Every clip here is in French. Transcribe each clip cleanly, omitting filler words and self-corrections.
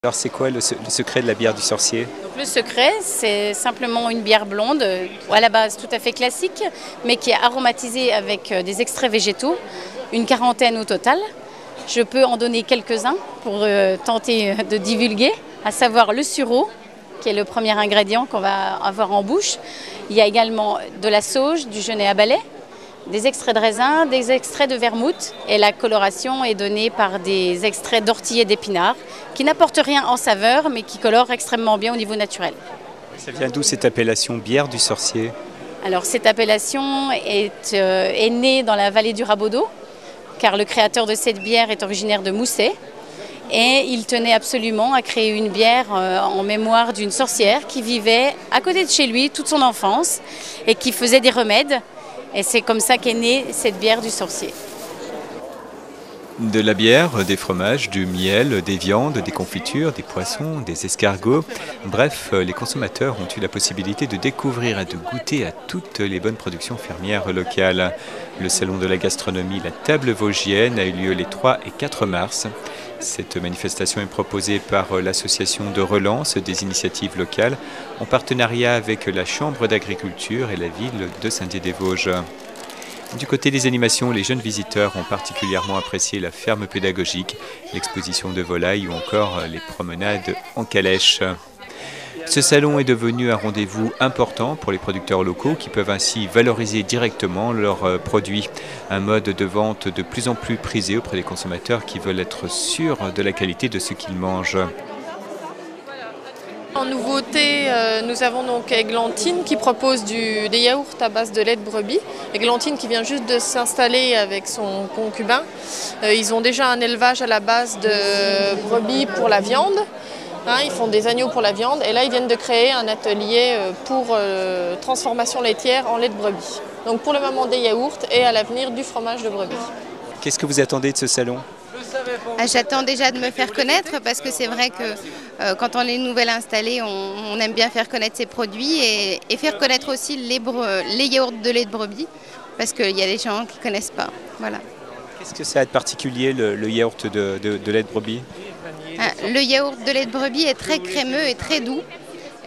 Alors c'est quoi le secret de la bière du sorcier? Donc, le secret, c'est simplement une bière blonde, à la base tout à fait classique, mais qui est aromatisée avec des extraits végétaux, une quarantaine au total. Je peux en donner quelques-uns pour tenter de divulguer, à savoir le sureau, qui est le premier ingrédient qu'on va avoir en bouche. Il y a également de la sauge, du genêt à balai, des extraits de raisin, des extraits de vermouth, et la coloration est donnée par des extraits d'ortie et d'épinards qui n'apportent rien en saveur mais qui colorent extrêmement bien au niveau naturel. Ça vient d'où cette appellation bière du sorcier? Alors cette appellation est née dans la vallée du Rabodeau, car le créateur de cette bière est originaire de Mousset et il tenait absolument à créer une bière en mémoire d'une sorcière qui vivait à côté de chez lui toute son enfance et qui faisait des remèdes. Et c'est comme ça qu'est née cette bière du sorcier. De la bière, des fromages, du miel, des viandes, des confitures, des poissons, des escargots. Bref, les consommateurs ont eu la possibilité de découvrir et de goûter à toutes les bonnes productions fermières locales. Le salon de la gastronomie La Table Vosgienne a eu lieu les 3 et 4 mars. Cette manifestation est proposée par l'association de relance des initiatives locales en partenariat avec la Chambre d'agriculture et la ville de Saint-Dié-des-Vosges. Du côté des animations, les jeunes visiteurs ont particulièrement apprécié la ferme pédagogique, l'exposition de volailles ou encore les promenades en calèche. Ce salon est devenu un rendez-vous important pour les producteurs locaux qui peuvent ainsi valoriser directement leurs produits. Un mode de vente de plus en plus prisé auprès des consommateurs qui veulent être sûrs de la qualité de ce qu'ils mangent. En nouveauté, nous avons donc Églantine qui propose des yaourts à base de lait de brebis. Églantine qui vient juste de s'installer avec son concubin. Ils ont déjà un élevage à la base de brebis pour la viande. Ils font des agneaux pour la viande et là ils viennent de créer un atelier pour transformation laitière en lait de brebis. Donc pour le moment des yaourts et à l'avenir du fromage de brebis. Qu'est-ce que vous attendez de ce salon? J'attends déjà de me faire connaître parce que c'est vrai que quand on est nouvelle installée, on aime bien faire connaître ses produits et faire connaître aussi les yaourts de lait de brebis parce qu'il y a des gens qui ne connaissent pas. Voilà. Qu'est-ce que ça a de particulier le yaourt de lait de brebis? Le yaourt de lait de brebis est très crémeux et très doux.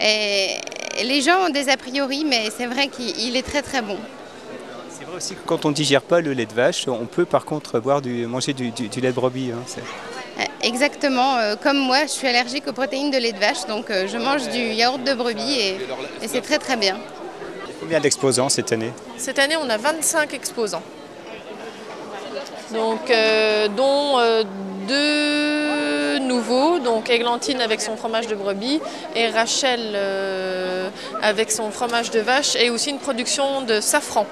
Et les gens ont des a priori, mais c'est vrai qu'il est très très bon. C'est vrai aussi que quand on ne digère pas le lait de vache, on peut par contre manger du lait de brebis. Exactement. Comme moi, je suis allergique aux protéines de lait de vache, donc je mange du yaourt de brebis et c'est très très bien. Combien d'exposants cette année? Cette année, on a 25 exposants. Donc, dont 2 nouveaux, donc Églantine avec son fromage de brebis et Rachel avec son fromage de vache et aussi une production de safran.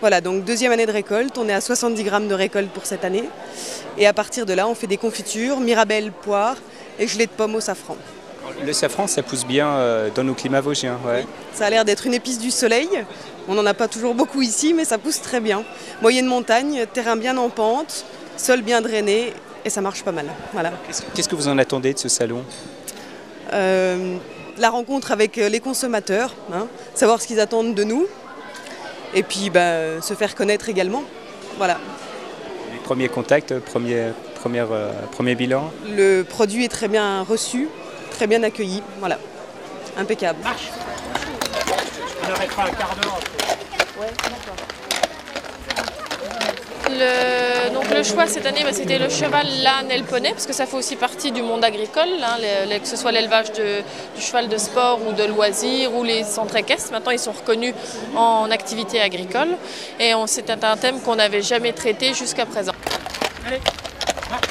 Voilà, donc deuxième année de récolte, on est à 70 grammes de récolte pour cette année. Et à partir de là, on fait des confitures, mirabelle, poire et gelée de pommes au safran. Le safran, ça pousse bien dans nos climats vosgiens. Ouais. Ça a l'air d'être une épice du soleil. On n'en a pas toujours beaucoup ici, mais ça pousse très bien. Moyenne montagne, terrain bien en pente, sol bien drainé et ça marche pas mal. Voilà. Qu'est-ce que vous en attendez de ce salon? La rencontre avec les consommateurs, savoir ce qu'ils attendent de nous. Et puis se faire connaître également. Voilà. Les premiers contacts, premier bilan? Le produit est très bien reçu, très bien accueilli. Voilà. Impeccable. Marche. On arrêtera un quart d'heure. Ouais, d'accord. Donc le choix cette année, c'était le cheval, l'âne et le poney, parce que ça fait aussi partie du monde agricole, que ce soit l'élevage du cheval de sport ou de loisirs ou les centres équestres. Maintenant, ils sont reconnus en activité agricole et c'était un thème qu'on n'avait jamais traité jusqu'à présent. Allez, marche.